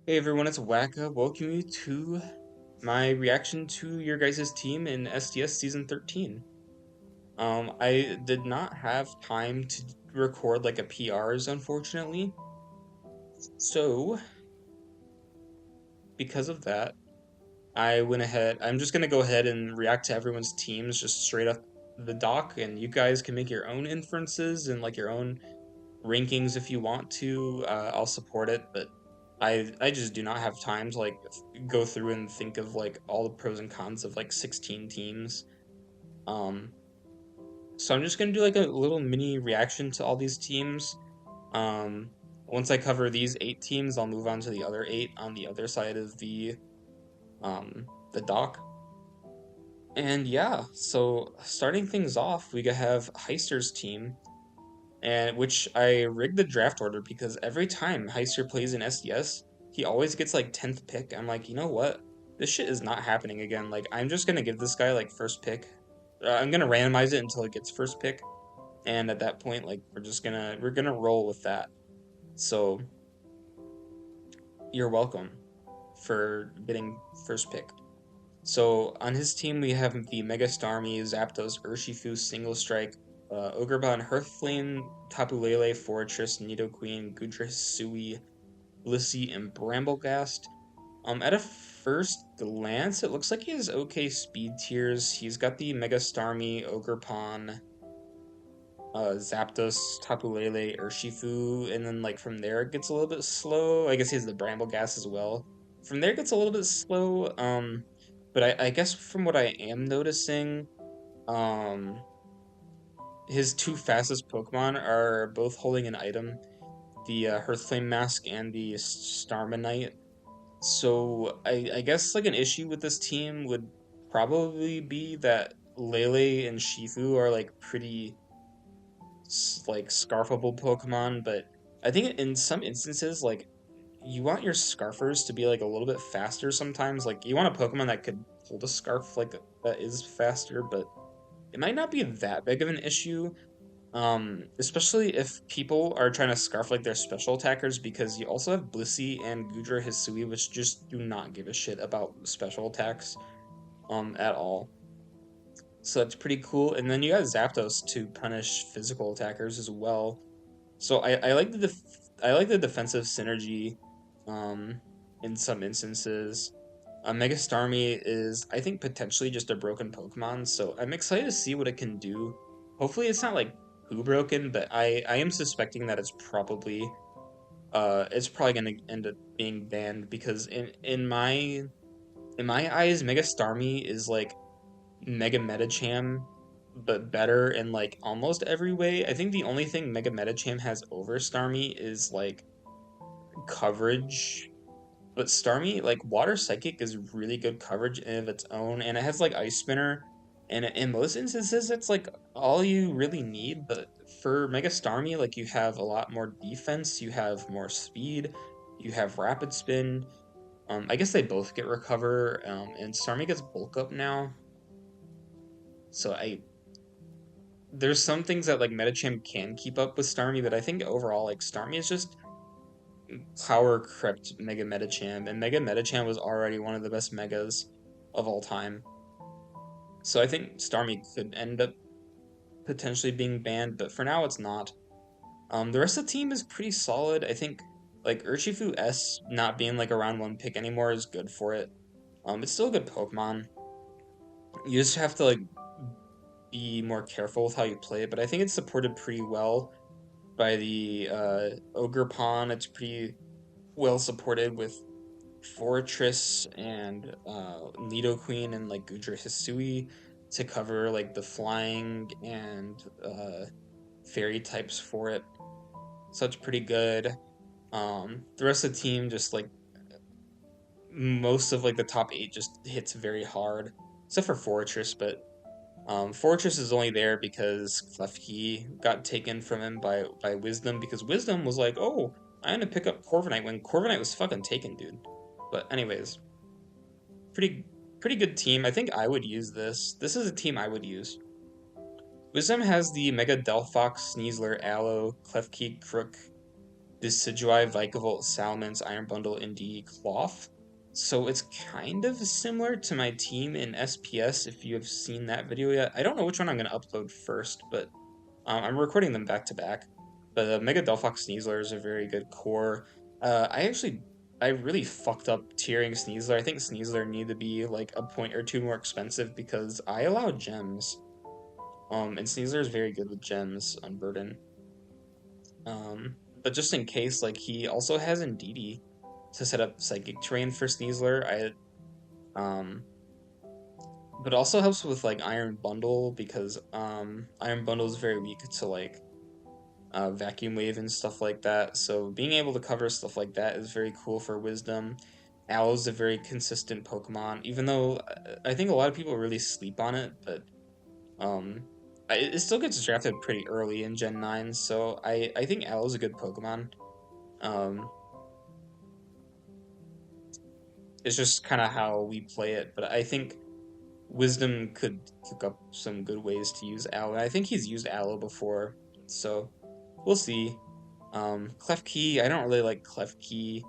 Hey everyone, it's Wacka. Welcome you to my reaction to your guys' team in SDS Season 13. I did not have time to record like a PRs, unfortunately. So, because of that, I'm just gonna go ahead and react to everyone's teams just straight up the doc, and you guys can make your own inferences and like your own rankings if you want to. I'll support it, but I just do not have time to like go through and think of like all the pros and cons of like 16 teams. Um, so I'm just gonna do like a little mini reaction to all these teams. Um, Once I cover these 8 teams, I'll move on to the other 8 on the other side of the dock. And yeah, so starting things off, we have Heister's team, and which I rigged the draft order because every time Heister plays in SDS, he always gets like 10th pick. I'm like, you know what? This shit is not happening again. Like, I'm just gonna give this guy like first pick. I'm gonna randomize it until it gets first pick, and at that point, like, we're gonna roll with that. So you're welcome for getting first pick. So on his team, we have the Mega Starmie, Zapdos, Urshifu, Single Strike, Ogreba, Hearthflame, Tapu Lele, Fortress, Nidoqueen, Gudra Sui, Blissey, and Bramblegast. At a first glance, it looks like he has okay speed tiers. He's got the Mega Starmie, Ogerpon, Zapdos, Tapu Lele, Urshifu, and then like from there it gets a little bit slow. I guess he has the Bramblegast as well. From there it gets a little bit slow. But I guess from what I am noticing, um, his 2 fastest Pokemon are both holding an item, the Hearthflame Mask and the Starmanite. So I guess like an issue with this team would probably be that Lele and Shifu are like pretty like scarfable Pokemon, but I think in some instances like you want your scarfers to be like a little bit faster sometimes. Like you want a Pokemon that could hold a scarf like that is faster, but it might not be that big of an issue. Especially if people are trying to scarf like their special attackers, because you also have Blissey and Gudra Hisui, which just do not give a shit about special attacks at all. So that's pretty cool. And then you got Zapdos to punish physical attackers as well. So I like I like the defensive synergy um in some instances. Mega Starmie is, I think, potentially just a broken Pokemon, so I'm excited to see what it can do. Hopefully it's not like too broken, but I am suspecting that it's probably gonna end up being banned because in my eyes, Mega Starmie is like Mega Metacham, but better in like almost every way. I think the only thing Mega Metacham has over Starmie is like coverage, but Starmie, like Water Psychic, is really good coverage in of its own, and it has like Ice Spinner, and in most instances, it's like all you really need. But for Mega Starmie, like you have a lot more defense, you have more speed, you have Rapid Spin. I guess they both get Recover, and Starmie gets Bulk Up now. So there's some things that like Metacham can keep up with Starmie, but I think overall, like Starmie is just power crept Mega Metacham, and Mega Metacham was already one of the best Megas of all time. So I think Starmie could end up potentially being banned, but for now it's not. The rest of the team is pretty solid. I think like Urshifu S not being like a round 1 pick anymore is good for it. It's still a good Pokemon. You just have to like be more careful with how you play it, but I think it's supported pretty well by the Ogre Pawn. It's pretty well supported with Fortress and Nidoqueen and like Gudra Hisui to cover like the flying and fairy types for it. So it's pretty good. The rest of the team just like most of like the top 8 just hits very hard, except for Fortress, but Fortress is only there because Klefki got taken from him by Wisdom, because Wisdom was like, oh, I'm gonna pick up Corviknight when Corviknight was fucking taken, dude. But anyways, pretty pretty good team. I think I would use this. This is a team I would use. Wisdom has the Mega Delphox, Sneasler, Aloe, Klefki, Crook, Decidueye, Vikavolt, Salamence, Iron Bundle, Indeedee, Cloth. So it's kind of similar to my team in SPS if you have seen that video yet. I don't know which one I'm going to upload first, but I'm recording them back to back. But Mega Delphox Sneasler is a very good core. I really fucked up tiering Sneasler. I think Sneasler need to be like a point or two more expensive because I allow gems. And Sneasler is very good with gems on Burden. But just in case, like he also has Indeedee to set up Psychic Terrain for Sneasler. But also helps with like Iron Bundle because Iron Bundle is very weak to like Vacuum Wave and stuff like that. So being able to cover stuff like that is very cool for Wisdom. Owl's a very consistent Pokemon, even though I think a lot of people really sleep on it, but um, it still gets drafted pretty early in Gen 9, so I think Owl's a good Pokemon. Um, it's just kind of how we play it, but I think Wisdom could cook up some good ways to use Aloe. And I think he's used Aloe before, so we'll see. Klefki, I don't really like Klefki.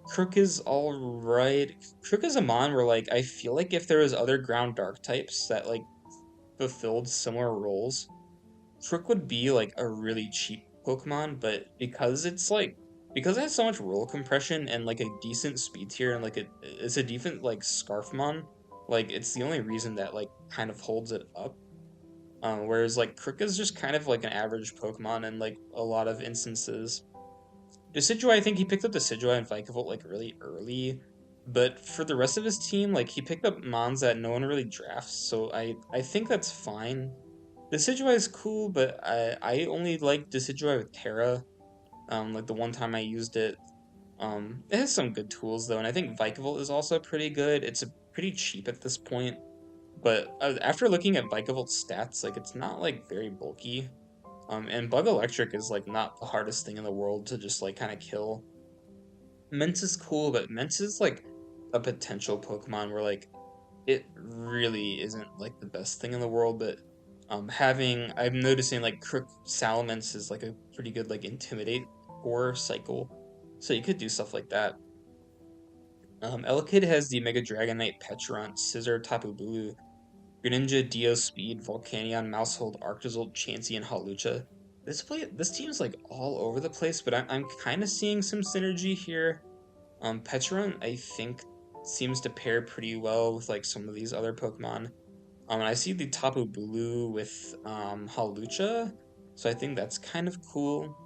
Crook is alright. Crook is a mon where like I feel like if there was other ground dark types that like fulfilled similar roles, Crook would be like a really cheap Pokemon, but because it has so much roll compression and like a decent speed tier and like it's a decent like Scarfmon, like it's the only reason that like kind of holds it up. Whereas like Crook is just kind of like an average Pokemon in like a lot of instances. Decidueye, I think he picked up Decidueye and Vikavolt like really early, but for the rest of his team, like he picked up Mons that no one really drafts, so I think that's fine. Decidueye is cool, but I only like Decidueye with Terra. Like the one time I used it, it has some good tools though, and I think Vikavolt is also pretty good. It's a pretty cheap at this point, but after looking at Vikavolt's stats, like it's not like very bulky. And Bug Electric is like not the hardest thing in the world to just like kind of kill. Mence is cool, but Mence is like a potential Pokemon where like it really isn't like the best thing in the world, but I'm noticing like Crook Salamence is like a pretty good like intimidate core cycle. So you could do stuff like that. Elekid has the Mega Dragonite, Petrant, Scissor, Tapu Bulu, Greninja, Dio Speed, Volcanion, Mousehold, Arctozolt, Chansey, and Hawlucha. This team's like all over the place, but I'm kind of seeing some synergy here. Petrun, I think, seems to pair pretty well with like some of these other Pokemon. And I see the Tapu Bulu with Hawlucha, so I think that's kind of cool.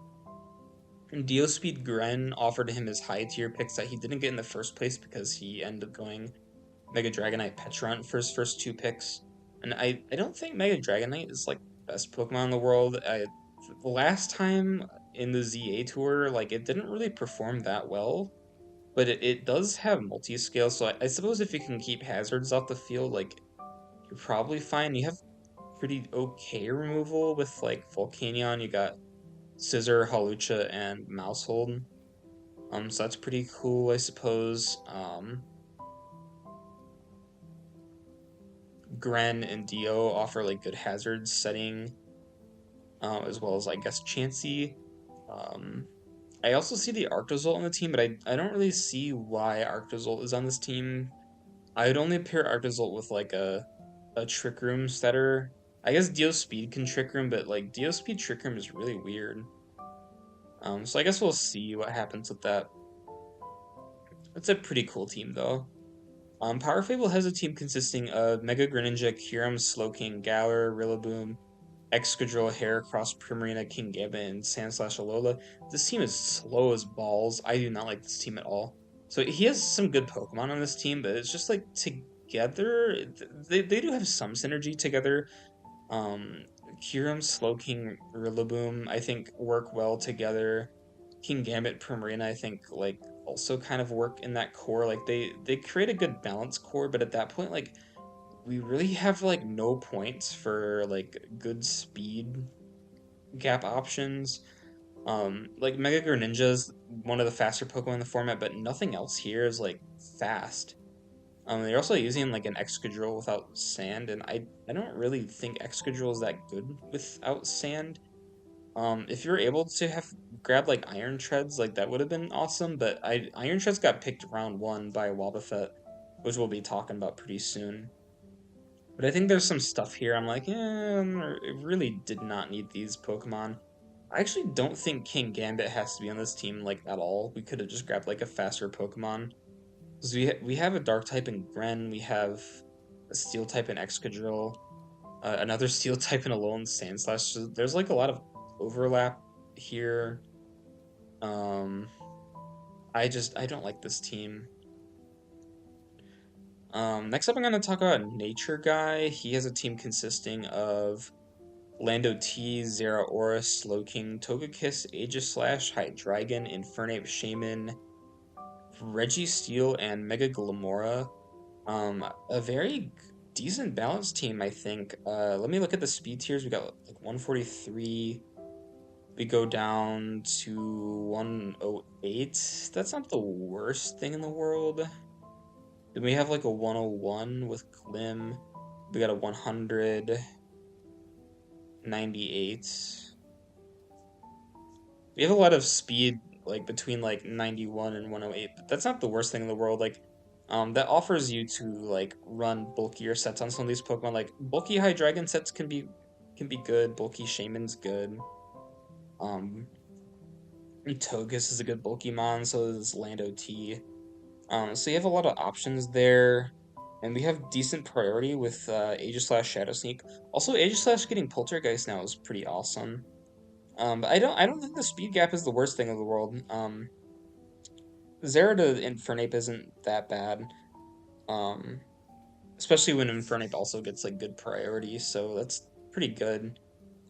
And Speed Gren offered him his high tier picks that he didn't get in the first place because he ended up going Mega Dragonite Petrun for his first two picks. And I don't think Mega Dragonite is like the best Pokemon in the world. The last time in the ZA tour, like it didn't really perform that well, but it does have multi-scale, so I suppose if you can keep hazards off the field, like you're probably fine. You have pretty okay removal with like Volcanion, you got Scissor, Hawlucha, and Mousehold. So that's pretty cool, I suppose. Gren and Dio offer like good hazard setting, as well as I guess Chansey. Um, I also see the Arctozolt on the team, but I don't really see why Arctozolt is on this team. I would only pair Arctozolt with like a Trick Room setter. I guess Dio Speed can Trick Room, but like Dio Speed Trick Room is really weird. So I guess we'll see what happens with that. It's a pretty cool team though. Power Fable has a team consisting of Mega Greninja, Kyurem, Slowking, Galar, Rillaboom, Excadrill, Heracross, Primarina, Kingambit, and Sandslash Alola. This team is slow as balls. I do not like this team at all. So he has some good Pokemon on this team, but it's just like together, they do have some synergy together. Um, Kyurem, Slowking, Rillaboom, I think work well together. Kingambit, Primarina, I think like also kind of work in that core. Like they create a good balance core, but at that point, like we really have like no points for like good speed gap options. Like Mega Greninja is one of the faster Pokemon in the format, but nothing else here is like fast. They're also using like an Excadrill without sand, and I don't really think Excadrill is that good without sand. If you're able to have grabbed like Iron Treads, like that would have been awesome, but Iron Treads got picked round 1 by Wobbuffet, which we'll be talking about pretty soon. But I think there's some stuff here I'm like, it really did not need these Pokemon. I actually don't think King Gambit has to be on this team like at all. We could have just grabbed like a faster Pokemon. Because we have a Dark type in Gren, we have a Steel type in Excadrill, another Steel type in Alolan Sandslash. So there's like a lot of overlap here. Um, I don't like this team. Next up, I'm going to talk about Nature Guy. He has a team consisting of Lando T, Zeraora, Slowking, Togekiss, Aegislash, Hydreigon, Infernape, Shaman, Registeel, and Mega Glamora. A very decent balanced team, I think. Let me look at the speed tiers. We got like 143. We go down to 108. That's not the worst thing in the world. Then we have like a 101 with Glim. We got a 198. We have a lot of speed, like between like 91 and 108, but that's not the worst thing in the world. Like, that offers you to like run bulkier sets on some of these Pokemon. Like bulky Hydreigon sets can be good. Bulky Shaman's good. Um, Togus is a good bulky mon, so is Lando T. So you have a lot of options there, and we have decent priority with Aegislash Shadow Sneak. Also, Aegislash getting Poltergeist now is pretty awesome. But I don't think the speed gap is the worst thing in the world. Zero to Infernape isn't that bad. Um, Especially when Infernape also gets like good priority, so that's pretty good.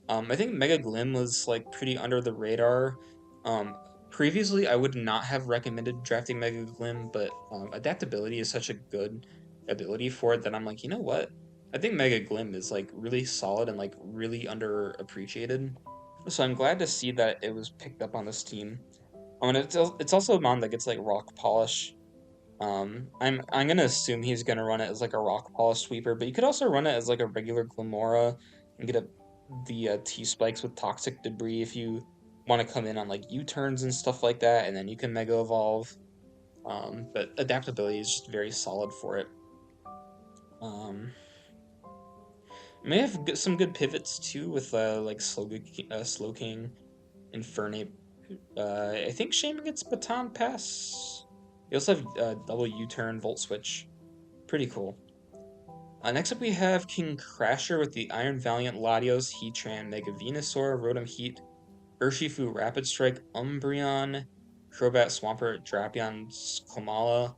I think Mega Glim was like pretty under the radar. Um, Previously, I would not have recommended drafting Mega Glim, but adaptability is such a good ability for it that I'm like, you know what? I think Mega Glim is like really solid and like really underappreciated. So I'm glad to see that it was picked up on this team. And it's also a mon that gets like rock polish. I'm gonna assume he's gonna run it as like a rock polish sweeper, but you could also run it as like a regular Glamora and get the T spikes with toxic debris if you want to come in on like U-turns and stuff like that, and then you can Mega Evolve. But adaptability is just very solid for it. Um, May have some good pivots too with like Slowking, Infernape. I think Shaman gets Baton Pass. You also have double U-turn, Volt Switch. Pretty cool. Next up we have King Crasher with the Iron Valiant, Latios, Heatran, Mega Venusaur, Rotom Heat, Urshifu, Rapid Strike, Umbreon, Crobat, Swampert, Drapion, Komala.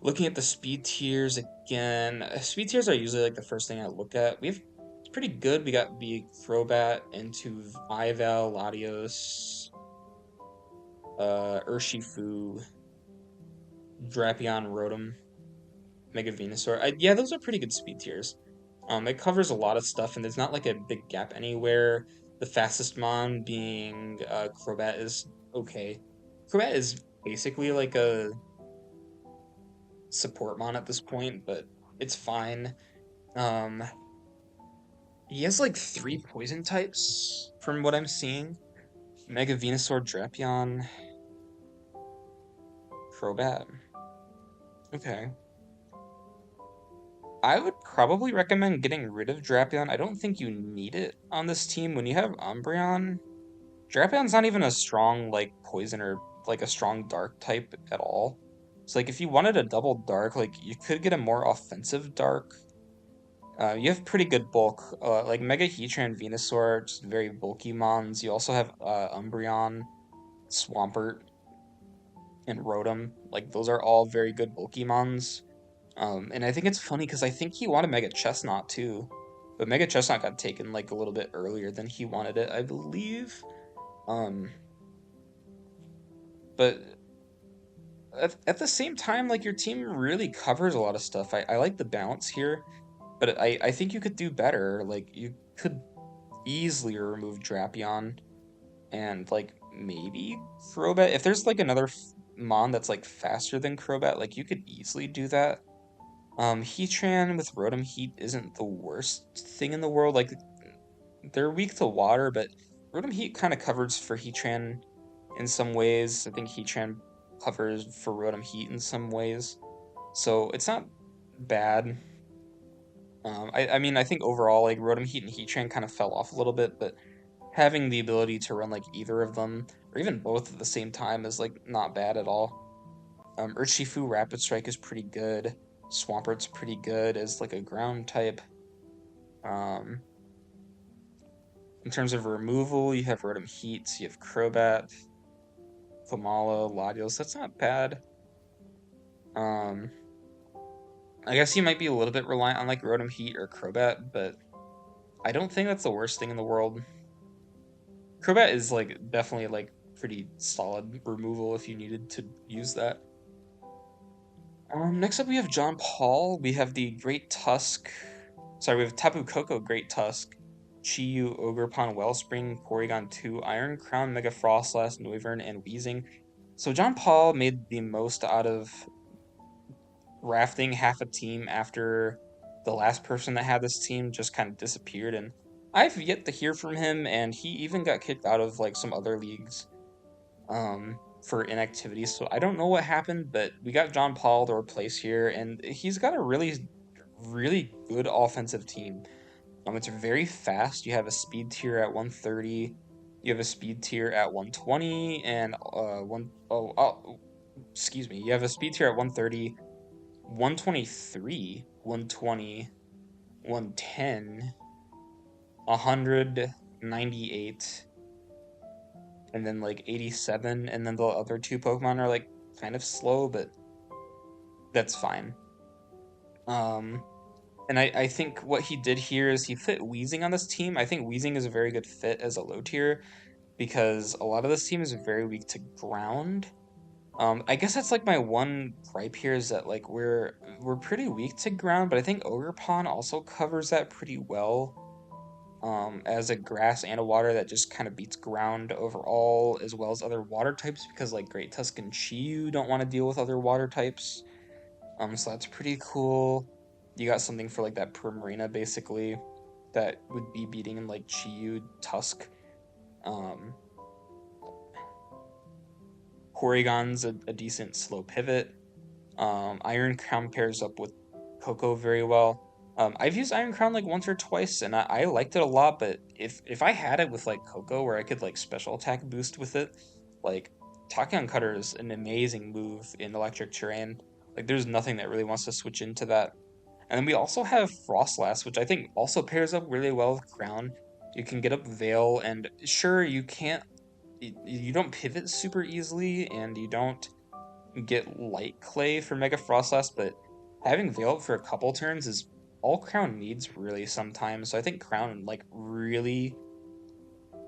Looking at the speed tiers again, speed tiers are usually like the first thing I look at. We have it's pretty good. We got the Crobat into Ival, Latios, Urshifu, Drapion, Rotom, Mega Venusaur. Yeah, those are pretty good speed tiers. It covers a lot of stuff, and there's not like a big gap anywhere. The fastest mon being Crobat is okay. Crobat is basically like a support mon at this point, but it's fine. Um, he has like 3 poison types from what I'm seeing. Mega Venusaur, Drapion, Crobat. Okay. I would probably recommend getting rid of Drapion. I don't think you need it on this team. When you have Umbreon, Drapion's not even a strong, like, poison or, like, a strong dark type at all. So, like, if you wanted a double dark, like, you could get a more offensive dark. You have pretty good bulk. Like, Mega Heatran, Venusaur, just very bulky mons. You also have Umbreon, Swampert, and Rotom. Like, those are all very good bulky mons. And I think it's funny because I think he wanted Mega Chestnut too. But Mega Chestnut got taken, like, a little bit earlier than he wanted it, I believe. Um, but at the same time, like, your team really covers a lot of stuff. I like the balance here, but I think you could do better. Like, you could easily remove Drapion and, like, maybe Crobat. If there's, like, another Mon that's, like, faster than Crobat, like, you could easily do that. Heatran with Rotom Heat isn't the worst thing in the world. Like, they're weak to water, but Rotom Heat kind of covers for Heatran in some ways. I think Heatran covers for Rotom Heat in some ways. So it's not bad. I mean, I think overall, like, Rotom Heat and Heatran kind of fell off a little bit, but having the ability to run, like, either of them, or even both at the same time is, like, not bad at all. Urshifu Rapid Strike is pretty good. Swampert's pretty good as, like, a ground type. Um, in terms of removal, you have Rotom Heat, you have Crobat, Famala, Latios. That's not bad. Um, I guess you might be a little bit reliant on, like, Rotom Heat or Crobat, but I don't think that's the worst thing in the world. Crobat is, like, definitely, like, pretty solid removal if you needed to use that. Next up we have John Paul. We have the Great Tusk. Sorry, we have Tapu Koko Great Tusk, Chiyu, Ogerpon, Wellspring, Porygon 2, Iron Crown, Mega Frostlass, Noivern, and Weezing. So John Paul made the most out of rafting half a team after the last person that had this team just kind of disappeared, and I've yet to hear from him, and he even got kicked out of like some other leagues for inactivity. So I don't know what happened, but we got John Paul to replace here, and he's got a really good offensive team. It's very fast. You have a speed tier at 130. You have a speed tier at 120 and excuse me. You have a speed tier at 130, 123, 120, 110, 198, and then like 87, and then the other two Pokemon are like kind of slow, but that's fine. Um and I think what he did here is he fit Weezing on this team. I think Weezing is a very good fit as a low tier because a lot of this team is very weak to ground. I guess that's like my one gripe here is that like we're pretty weak to ground, but I think Ogerpon also covers that pretty well. As a grass and a water that just kind of beats ground overall, as well as other water types, because like Great Tusk and Chiyu don't want to deal with other water types. So that's pretty cool. You got something for like that Primarina basically that would be beating like Chiyu, Tusk. Um, Porygon's a decent slow pivot. Iron Crown pairs up with Coco very well. I've used Iron Crown like once or twice, and I liked it a lot. But if I had it with like Coco, where I could like special attack boost with it, like Tachyon Cutter is an amazing move in electric terrain. Like there's nothing that really wants to switch into that. And then we also have Frostlass, which I think also pairs up really well with Crown. You can get up Veil, and sure you can't, you don't pivot super easily, and you don't get Light Clay for Mega Frostlass, but having Veil up for a couple turns is all Crown needs really sometimes. So I think Crown like really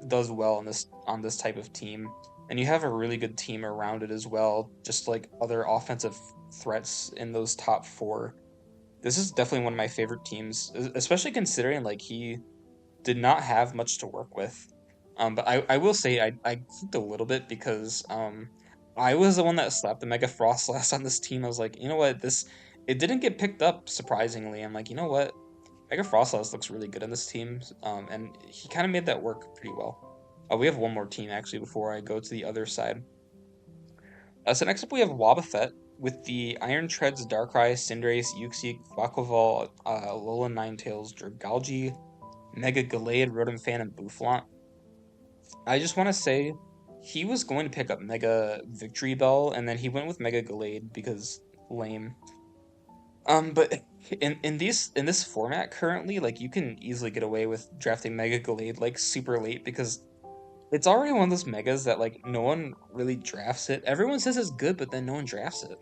does well on this type of team. And you have a really good team around it as well, just like other offensive threats in those top four. This is definitely one of my favorite teams, especially considering like he did not have much to work with. But I will say I clicked a little bit because I was the one that slapped the Mega Frostlass on this team. I was like, you know what, this it didn't get picked up surprisingly. I'm like, you know what, Mega Frostlass looks really good in this team, and he kind of made that work pretty well. We have one more team actually before I go to the other side. So next up we have Wobbuffet with the Iron Treads, Darkrai, Cinderace, Uxie, Quaquaval, Alolan Ninetales, Dragalge, Mega Gallade, Rotom and Bouffalant. I just want to say he was going to pick up Mega Victory Bell, and then he went with Mega Gallade because lame. But in this format currently, like you can easily get away with drafting Mega Gallade like super late because it's already one of those megas that like no one really drafts it. Everyone says it's good, but then no one drafts it.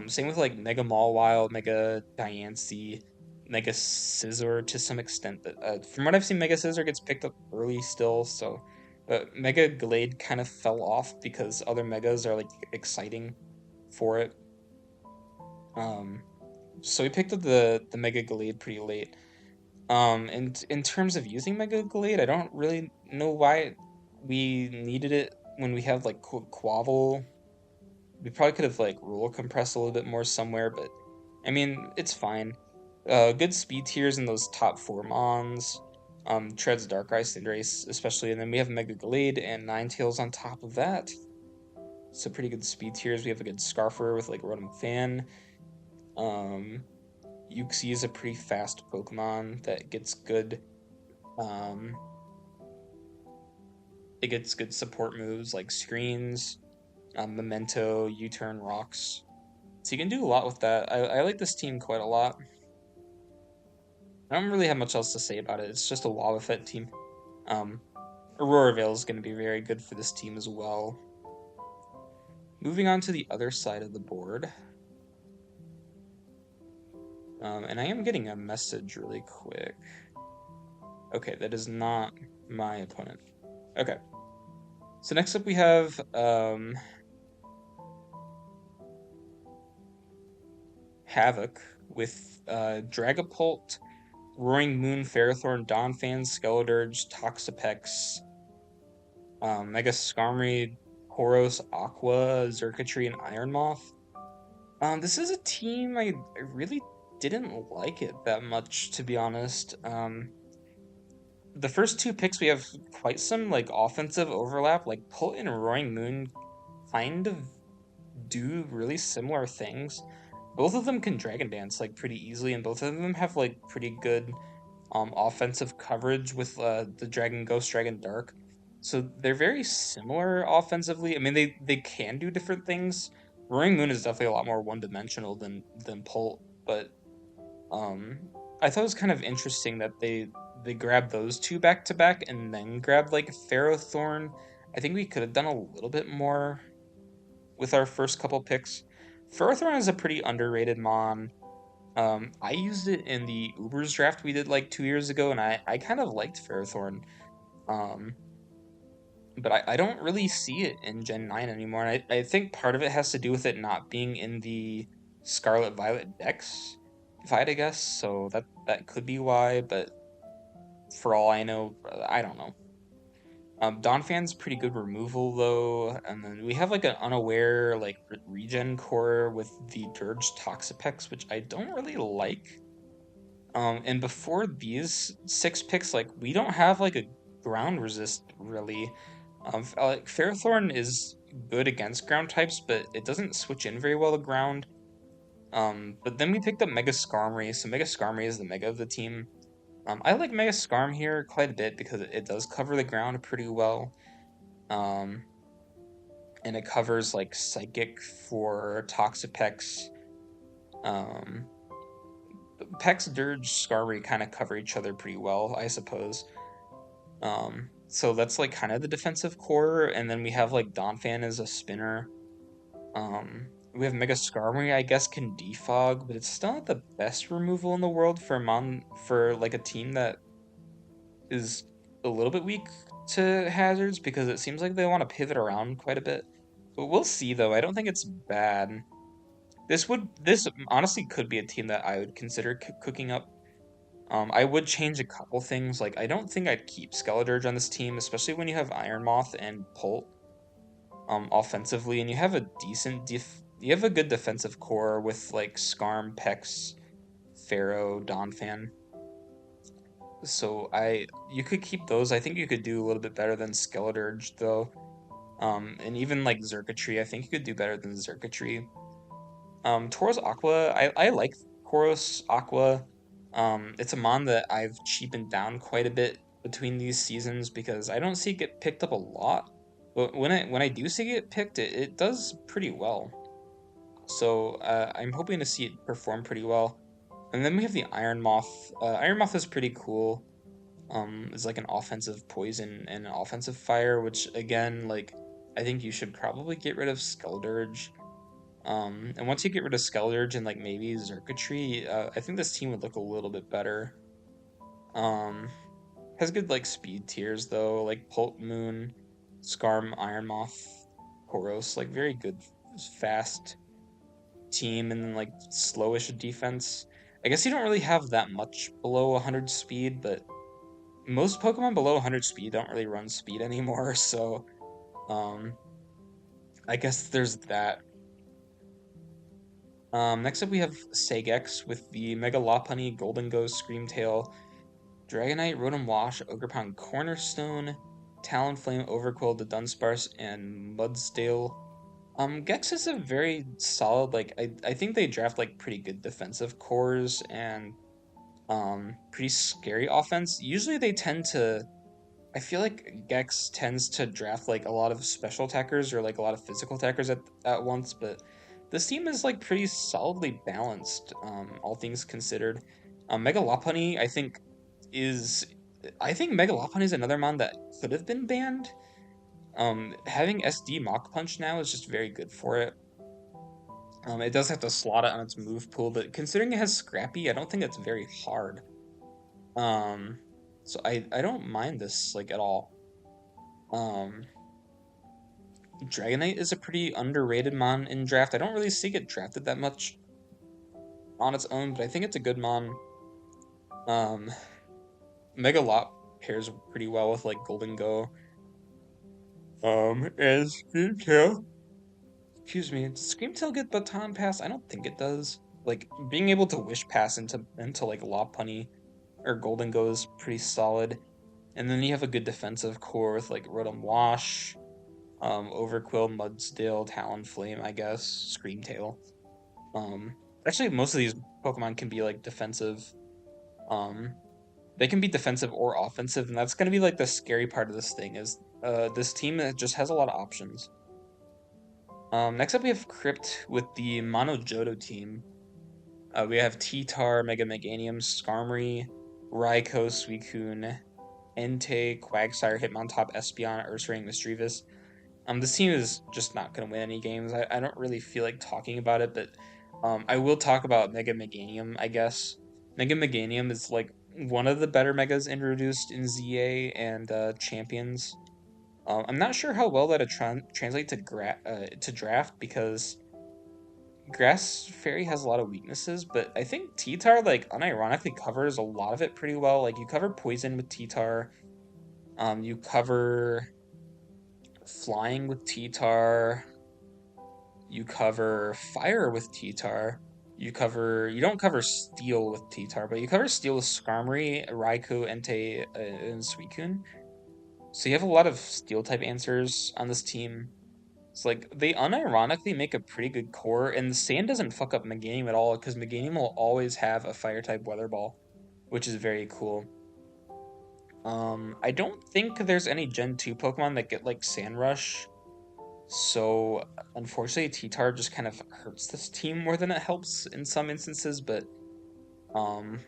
Same with like Mega Mawile, Mega Diancie, Mega Scizor to some extent. But from what I've seen, Mega Scizor gets picked up early still. So, but Mega Glade kind of fell off because other Megas are like exciting for it. Um, so we picked up the Mega Glade pretty late. And in terms of using Mega Glade, I don't really know why we needed it when we have like Quavel. We probably could have like rule compressed a little bit more somewhere, but I mean it's fine. Good speed tiers in those top four mons. Treads Darkrai Cinderace, especially, and then we have Mega Glade and Ninetales on top of that. So pretty good speed tiers. We have a good Scarfer with like Rotom Fan. Um, Uxie is a pretty fast Pokemon that gets good. Um, it gets good support moves like Screens, Memento, U-turn, Rocks. So you can do a lot with that. I like this team quite a lot. I don't really have much else to say about it. It's just a Wobbuffet Fett team. Um, Aurora Veil is going to be very good for this team as well. Moving on to the other side of the board. And I am getting a message really quick. Okay, that is not my opponent. Okay. So next up we have Havoc with Dragapult, Roaring Moon, Ferrothorn, Donphan, Skeledirge, Toxapex, Mega Skarmory, Poros, Aqua, Xurkitree, and Iron Moth. This is a team I really didn't like it that much, to be honest. The first two picks we have quite some like offensive overlap. Like Pult and Roaring Moon kind of do really similar things. Both of them can Dragon Dance like pretty easily, and both of them have like pretty good offensive coverage with the Dragon Ghost, Dragon Dark. So they're very similar offensively. I mean, they can do different things. Roaring Moon is definitely a lot more one dimensional than Pult, but um, I thought it was kind of interesting that they grabbed those two back to back and then grabbed like Ferrothorn. I think we could have done a little bit more with our first couple picks. Ferrothorn is a pretty underrated mon. I used it in the Ubers draft we did like 2 years ago, and I kind of liked Ferrothorn. Um, but I don't really see it in Gen 9 anymore. And I think part of it has to do with it not being in the Scarlet Violet decks, if I had to guess. So that could be why, but for all I know, I don't know. Donphan's pretty good removal though, and then we have like an unaware like regen core with the Dirge Toxapex, which I don't really like. And before these six picks, like we don't have like a ground resist really. Like Ferrothorn is good against ground types, but it doesn't switch in very well to ground. But then we picked up Mega Skarmory, so Mega Skarmory is the mega of the team. I like Mega Skarm here quite a bit because it does cover the ground pretty well. Um, and it covers like Psychic for Toxapex. Um, Pex, Dirge, Skarmory kind of cover each other pretty well, I suppose. So that's like kind of the defensive core, and then we have like Donphan as a spinner. We have Mega Skarmory, I guess, can defog, but it's still not the best removal in the world for for like a team that is a little bit weak to hazards because it seems like they want to pivot around quite a bit. But we'll see though. I don't think it's bad. This honestly could be a team that I would consider cooking up. I would change a couple things. Like I don't think I'd keep Skeledirge on this team, especially when you have Iron Moth and Pult offensively, and you have a you have a good defensive core with like Skarm, Pex, Pharaoh, Donphan. So you could keep those. I think you could do a little bit better than Skeledirge though. And even like Xurkitree, I think you could do better than Xurkitree. Tauros Aqua, I like Tauros Aqua. It's a mon that I've cheapened down quite a bit between these seasons because I don't see it get picked up a lot. But when I do see it picked, it does pretty well. So I'm hoping to see it perform pretty well. And then we have the Iron Moth. Iron Moth is pretty cool. It's like an offensive poison and an offensive fire, which again, like I think you should probably get rid of Skeldurge. And once you get rid of Skeldurge and like maybe Xurkitree, I think this team would look a little bit better. Um, has good like speed tiers though, like Pult Moon, Skarm, Iron Moth, Poros, like very good fast team and then like slowish defense. I guess you don't really have that much below 100 speed, but most Pokemon below 100 speed don't really run speed anymore, so um I guess there's that. Next up we have Sagex with the Mega Lopunny, Golden Ghost, Screamtail, Dragonite, Rotom Wash, Ogerpon Cornerstone, Talonflame, Overqwil, the Dunsparce, and Mudsdale. Gex is a very solid, like I think they draft like pretty good defensive cores and pretty scary offense. Usually they tend to I feel like Gex tends to draft like a lot of special attackers or like a lot of physical attackers at once, but this team is like pretty solidly balanced, all things considered. Mega Lopunny, is I think Mega Lopunny is another mon that could have been banned. Having SD Mach Punch now is just very good for it. It does have to slot it on its move pool, but considering it has Scrappy, I don't think it's very hard. Um, so I don't mind this like at all. Um, Dragonite is a pretty underrated mon in draft. I don't really see it drafted that much on its own, but I think it's a good mon. Um, Megalop pairs pretty well with like Golden Go. And Screamtail. Excuse me, does Screamtail get Baton Pass? I don't think it does. Like being able to Wish Pass into like Lopunny or Golden Go is pretty solid. And then you have a good defensive core with like Rotom Wash, Overqwil, Mudsdale, Talonflame, I guess, Screamtail. Um, Actually, most of these Pokemon can be like defensive. Um, they can be defensive or offensive, and that's gonna be like the scary part of this thing is this team that just has a lot of options. Next up we have Crypt with the Mono Johto team. We have T-Tar, Mega Meganium, Skarmory, Raikou, Suicune, Entei, Quagsire, Hitmontop, Espeon, Ursaring, Misdreavus. This team is just not going to win any games. I don't really feel like talking about it, but I will talk about Mega Meganium, I guess. Mega Meganium is like one of the better megas introduced in ZA and Champions. I'm not sure how well that translate to to draft because Grass Fairy has a lot of weaknesses, but I think T-Tar like unironically covers a lot of it pretty well. Like you cover poison with T-Tar, you cover flying with T-Tar, you cover fire with T-Tar. You don't cover steel with T-Tar, but you cover steel with Skarmory, Raikou, Entei, and Suicune. So you have a lot of steel type answers on this team. It's like they unironically make a pretty good core, and the sand doesn't fuck up Meganium at all because Meganium will always have a fire type weather ball, which is very cool. I don't think there's any Gen 2 Pokemon that get like Sand Rush. So unfortunately, T-Tar just kind of hurts this team more than it helps in some instances. Um,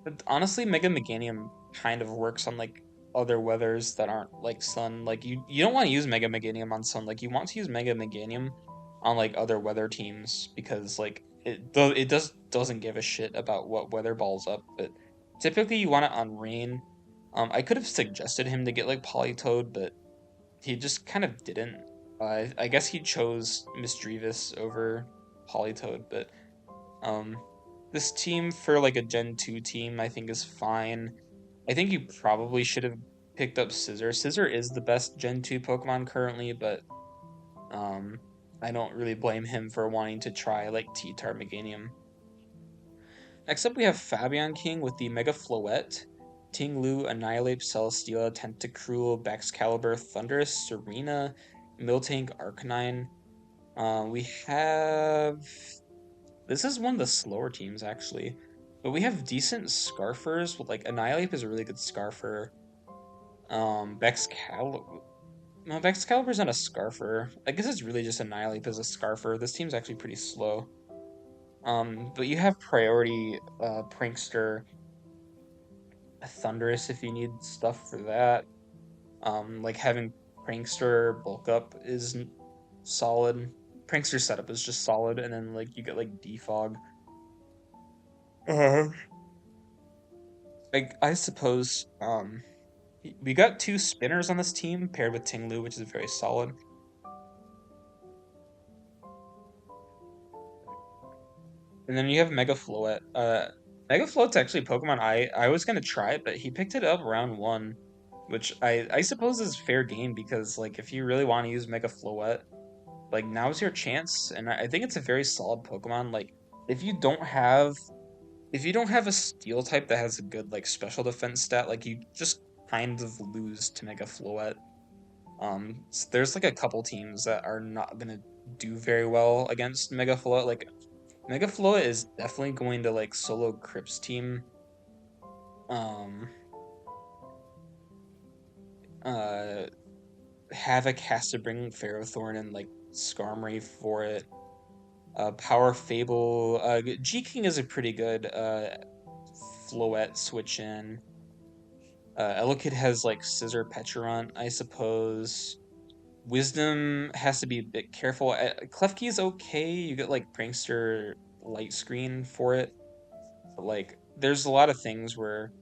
but honestly, Mega Meganium kind of works on like other weathers that aren't like Sun. Like you don't want to use Mega Meganium on Sun. Like you want to use Mega Meganium on like other weather teams because like it doesn't give a shit about what weather balls up. But typically you want it on Rain. I could have suggested him to get like Politoed, but he just kind of didn't. I guess he chose Misdreavus over Politoed, but um, this team for like a Gen 2 team, I think is fine. I think you probably should have picked up Scissor. Scissor is the best Gen 2 Pokemon currently, but um, I don't really blame him for wanting to try like T-Tar Meganium. Next up, we have Fabian King with the Mega Floette, Ting-Lu, Annihilate, Celesteela, Tentacruel, Baxcalibur, Thundurus, Serena, Miltank, Arcanine. We have. This is one of the slower teams, actually. But we have decent Scarfers with, like, Annihilate is a really good Scarfer. Baxcalibur. No, Baxcalibur's not a Scarfer. I guess it's really just Annihilate as a Scarfer. This team's actually pretty slow. But you have Priority, Prankster, Thunderous if you need stuff for that. Like having Prankster bulk up is solid. Prankster setup is just solid, and then like you get like Defog. Uh, I suppose we got two spinners on this team paired with Tinglu, which is very solid. And then you have Mega Floette. Mega Floette's actually a Pokemon I was gonna try, but he picked it up round one, which I suppose is fair game because like if you really want to use Mega Floette, like now's your chance, and I think it's a very solid Pokemon. Like if you don't have if you don't have a steel type that has a good like special defense stat, like you just kind of lose to Mega Floette. There's like a couple teams that are not gonna do very well against Mega Floette. Like Mega Floette is definitely going to like solo Crips team. Um, uh, Havoc has to bring Ferrothorn and like Skarmory for it. Power Fable. G King is a pretty good Floette switch in. Elekid has like Scissor Pecharunt, I suppose. Wisdom has to be a bit careful. Klefki is okay. You get like Prankster Light Screen for it. But like, there's a lot of things where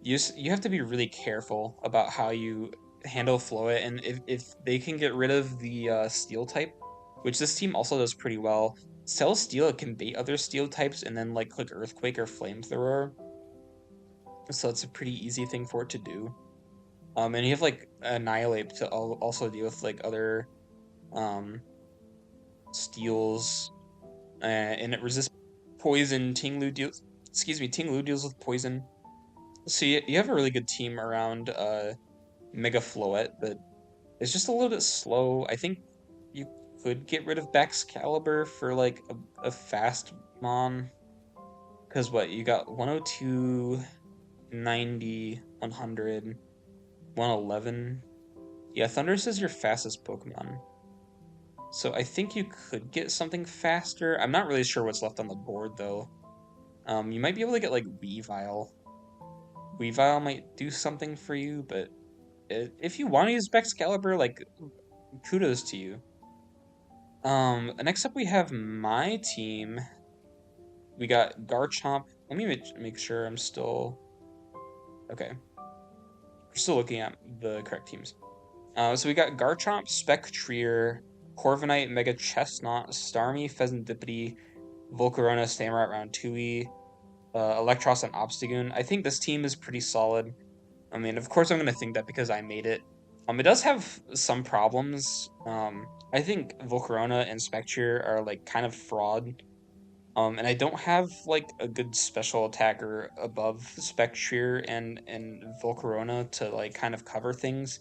you have to be really careful about how you handle Floet, and if they can get rid of the Steel type, which this team also does pretty well. Cell Steel, it can bait other Steel types and then like click Earthquake or Flamethrower, so it's a pretty easy thing for it to do. And you have like Annihilate to also deal with like other um steals, and it resists poison. Tinglu deals, excuse me, Tinglu deals with poison. So you have a really good team around Mega Floette, but it's just a little bit slow. I think you could get rid of Baxcalibur for like a fast Mon. Because what, you got 102, 90, 100, 111. Yeah, Thundurus is your fastest Pokemon. So I think you could get something faster. I'm not really sure what's left on the board though. You might be able to get like Weavile. Weavile might do something for you, but if you want to use Baxcalibur, like kudos to you. Next up we have my team. We got Garchomp. Let me make sure I'm still okay. We're still looking at the correct teams. So we got Garchomp, Spectrier, Corviknight, Mega Chestnut, Starmie, Pheasantipity, Volcarona, Samurott, Roundtooie, Electros, and Obstagoon. I think this team is pretty solid. I mean, of course, I'm gonna think that because I made it. It does have some problems. I think Volcarona and Spectrier are like kind of fraud. And I don't have like a good special attacker above Spectrier and Volcarona to like kind of cover things.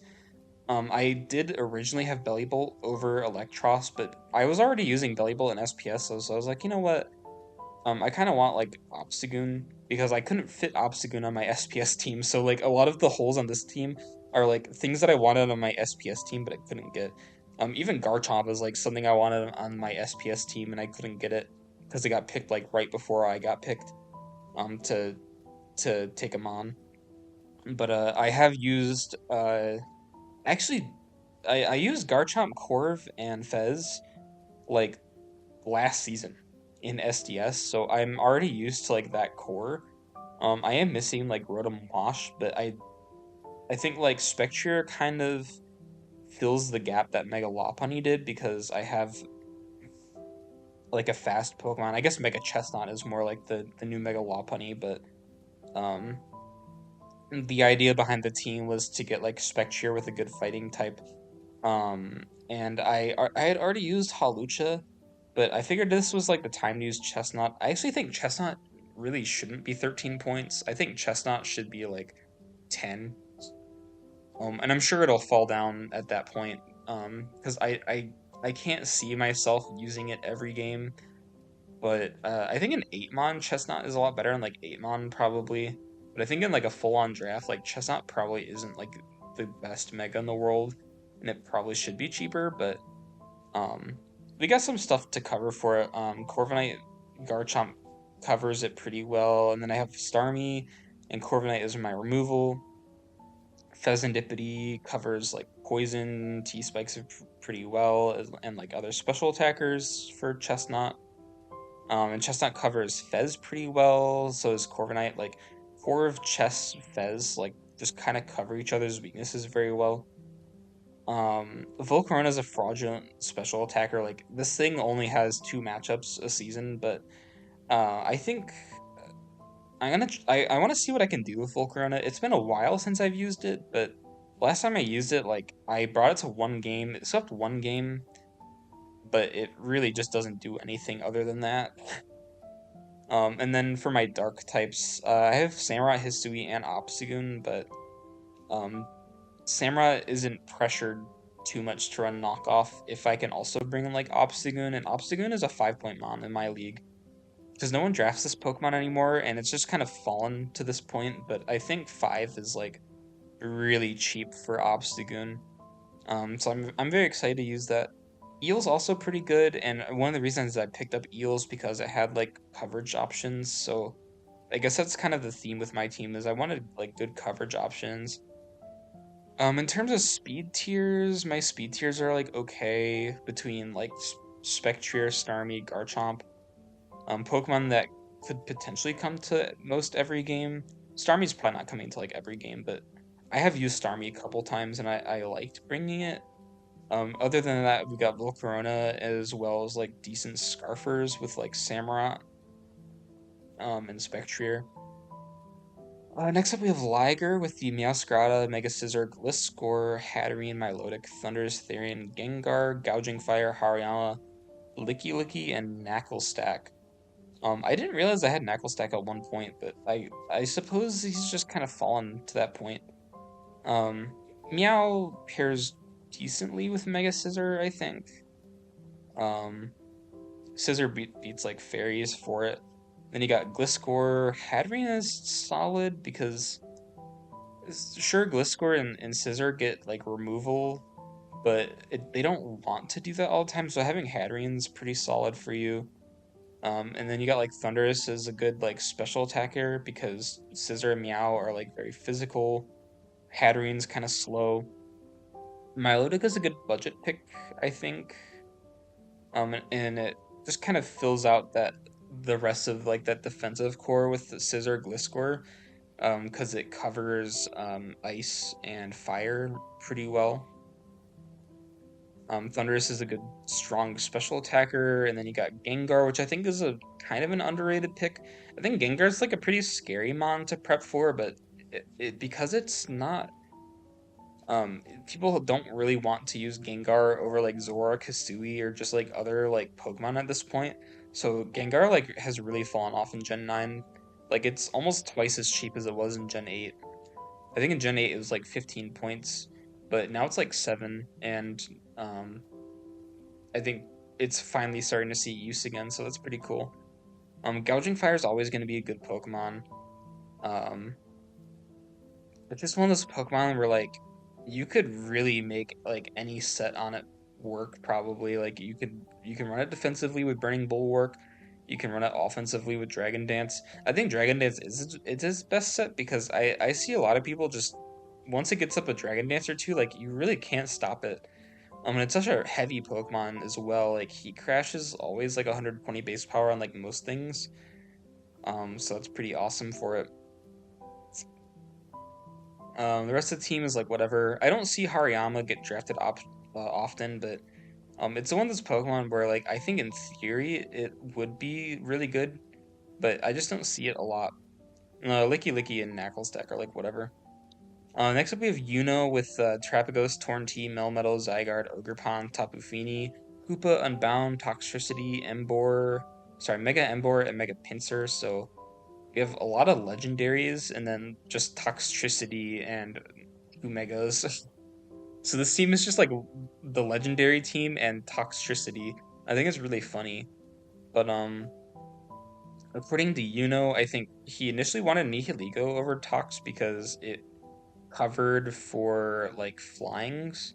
I did originally have Bellybolt over Electros, but I was already using Bellybolt in SPS, so I was like, you know what? I kind of want like Obstagoon because I couldn't fit Obstagoon on my SPS team. So like a lot of the holes on this team are like things that I wanted on my SPS team, but I couldn't get. Even Garchomp is like something I wanted on my SPS team, and I couldn't get it because it got picked like right before I got picked. To take him on. But I have used actually I used Garchomp, Corv, and Fez like last season in SDS, so I'm already used to like that core. I am missing like Rotom Wash, but I think like Spectre kind of fills the gap that Mega Lopunny did because I have like a fast Pokemon. I guess Mega Chestnut is more like the new Mega Lopunny, but um the idea behind the team was to get like Spectre with a good fighting type. And I had already used Halucha, but I figured this was like the time to use Chestnut. I actually think Chestnut really shouldn't be 13 points. I think Chestnut should be like 10. And I'm sure it'll fall down at that point. Because I can't see myself using it every game. But I think an 8-mon Chestnut is a lot better than like 8-mon probably. But I think in like a full-on draft, like Chestnut probably isn't like the best Mega in the world. And it probably should be cheaper, but um, we got some stuff to cover for it. Corviknight Garchomp covers it pretty well, and then I have Starmie and Corviknight is my removal. Pheasantipity covers like poison, T spikes it pretty well, and like other special attackers for Chestnut. And Chestnut covers Fez pretty well. So is Corviknight. Like Corv, Chess, Fez, like just kind of cover each other's weaknesses very well. Volcarona is a fraudulent special attacker. Like this thing only has 2 matchups a season, but I think I want to see what I can do with Volcarona. It's been a while since I've used it, but last time I used it, like I brought it to one game. It swept one game, but it really just doesn't do anything other than that. And then for my dark types, I have Samurai, Hisui, and Obstagoon, but um, Samurai isn't pressured too much to run knockoff if I can also bring in like Obstagoon, and Obstagoon is a 5-point mon in my league. Because no one drafts this Pokemon anymore, and it's just kind of fallen to this point, but I think 5 is like really cheap for Obstagoon. So I'm very excited to use that. Eel's also pretty good, and one of the reasons I picked up Eel's because it had like coverage options. So I guess that's kind of the theme with my team is I wanted like good coverage options. In terms of speed tiers, my speed tiers are like okay between like Spectrier, Starmie, Garchomp. Pokemon that could potentially come to most every game. Starmie's probably not coming to like every game, but I have used Starmie a couple times and I liked bringing it. Other than that, we got Volcarona as well as like decent Scarfers with like Samurott, and Spectrier. Next up, we have Liger with the Meowscarada, Mega Scizor, Gliscor, Hatterene, Milotic, Thundurus, Therian, Gengar, Gouging Fire, Hariyama, Licky Licky, and Knackle Stack. I didn't realize I had Knackle Stack at one point, but I suppose he's just kind of fallen to that point. Um, Meow pairs decently with Mega Scizor, I think. Um, Scissor beats like fairies for it. Then you got Gliscor. Hatterene is solid because sure Gliscor and Scissor get like removal, but they don't want to do that all the time. So having Hatterene's pretty solid for you. And then you got like Thundurus is a good like special attacker because Scissor and Meow are like very physical. Hatterene's kind of slow. Milotic is a good budget pick, I think. And it just kind of fills out the rest of like that defensive core with the Scissor Gliscor, because it covers ice and fire pretty well. Thundurus is a good strong special attacker, and then you got Gengar, which I think is a kind of an underrated pick. I think Gengar's like a pretty scary mon to prep for, but because it's not people don't really want to use Gengar over like Zora, Kasui, or just like other like Pokemon at this point. So Gengar like has really fallen off in Gen 9. Like it's almost twice as cheap as it was in Gen 8. I think in Gen 8 it was like 15 points, but now it's like 7, and um I think it's finally starting to see use again, so that's pretty cool. Gouging Fire is always going to be a good Pokemon. Um, It's just one of those Pokemon where like you could really make like any set on it work probably. Like you can run it defensively with Burning Bulwark. You can run it offensively with Dragon Dance. I think Dragon Dance is it's his best set because I see a lot of people just once it gets up a Dragon Dance or two, like you really can't stop it. And it's such a heavy Pokemon as well. Like Heat Crash is always like 120 base power on like most things. So that's pretty awesome for it. The rest of the team is like whatever. I don't see Hariyama get drafted often, but it's one of those Pokemon where like I think in theory it would be really good, but I just don't see it a lot. Licky Licky and Knackle Stack are like whatever. Next up we have Yuno with Trapagos, Torntea, Melmetal, Zygarde, Ogerpon, Tapu Fini, Hoopa, Unbound, Toxtricity, Mega Embor, and Mega Pinsir. So we have a lot of legendaries and then just Toxtricity and two Megas. So this team is just like the legendary team and Toxtricity. I think it's really funny. But according to Yuno, I think he initially wanted Nihiligo over Tox because it covered for like flyings.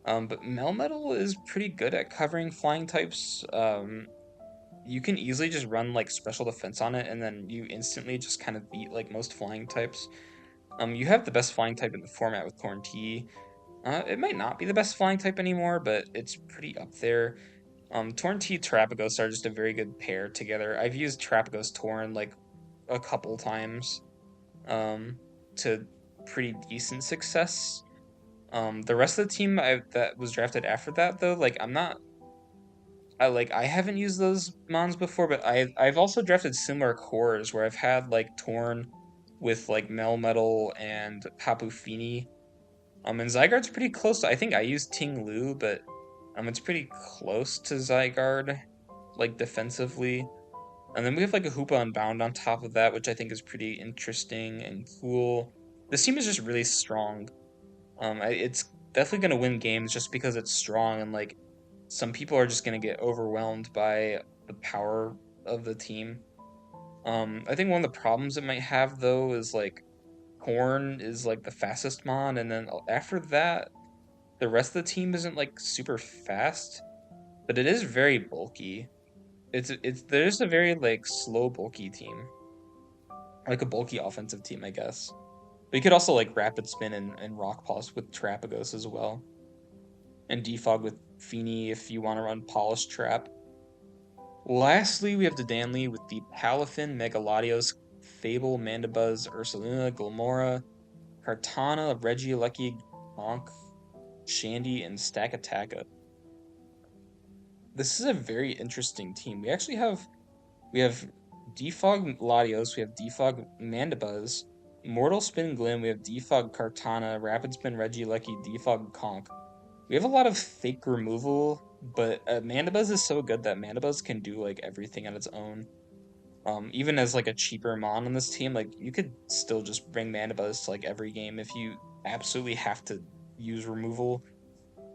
But Melmetal is pretty good at covering flying types. You can easily just run like special defense on it and then you instantly just kind of beat like most flying types. You have the best flying type in the format with Torntea. It might not be the best flying type anymore, but it's pretty up there. Torntea Terapagos are just a very good pair together. I've used Terapagos Torn like a couple times, um, to pretty decent success. The rest of the team that was drafted after that though, like I haven't used those mons before, but I've also drafted similar cores where I've had like Torn with like Melmetal and Tapu Fini. And Zygarde's pretty close. I think I used Ting Lu, but it's pretty close to Zygarde, like defensively. And then we have like a Hoopa Unbound on top of that, which I think is pretty interesting and cool. This team is just really strong. It's definitely gonna win games just because it's strong, and like some people are just gonna get overwhelmed by the power of the team. I think one of the problems it might have though is like Corn is like the fastest mon, and then after that, the rest of the team isn't like super fast, but it is very bulky. It's there's a very like slow bulky team, like a bulky offensive team, I guess. But you could also like Rapid Spin and Rock Pulse with Trapagos as well, and Defog with Feeny if you want to run Polish Trap. Lastly, we have the Danley with the Palafin, Megalodios, Fable, Mandibuzz, Ursaluna, Glamora, Kartana, Regieleki, Bonk, Shandy, and Stakataka. This is a very interesting team. We have Defog Latios, we have Defog Mandibuzz, Mortal Spin Glim, we have Defog Kartana, Rapid Spin Regieleki, Defog Conk. We have a lot of fake removal, but Mandibuzz is so good that Mandibuzz can do like everything on its own. Even as like a cheaper mon on this team, like you could still just bring Mandibuzz to like every game if you absolutely have to use removal.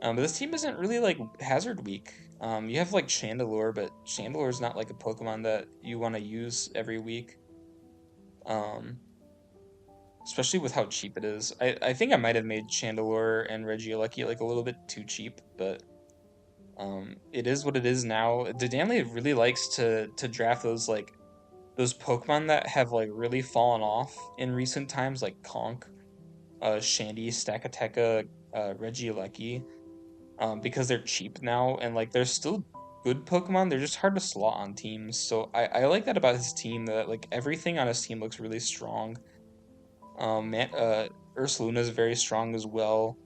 But this team isn't really like hazard weak. You have like Chandelure, but Chandelure is not like a Pokemon that you want to use every week. Um, Especially with how cheap it is. I think I might have made Chandelure and Regieleki like a little bit too cheap, but it is what it is now. Dedanley really likes to draft those Pokemon that have like really fallen off in recent times, like Conk, Shandy, Stakateka, Regieleki, because they're cheap now and like they're still good Pokemon. They're just hard to slot on teams. So I like that about his team that like everything on his team looks really strong. Ursaluna is very strong as well.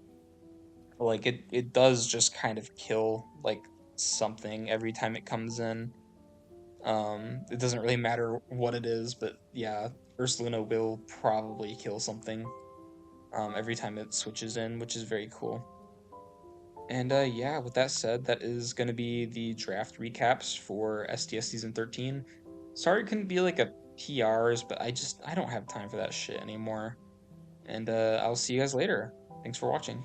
Like it does just kind of kill like something every time it comes in. It doesn't really matter what it is, but yeah, Ursaluna will probably kill something every time it switches in, which is very cool. And yeah, with that said, that is going to be the draft recaps for SDS Season 13. Sorry it couldn't be like a PRs, but I don't have time for that shit anymore. And I'll see you guys later. Thanks for watching.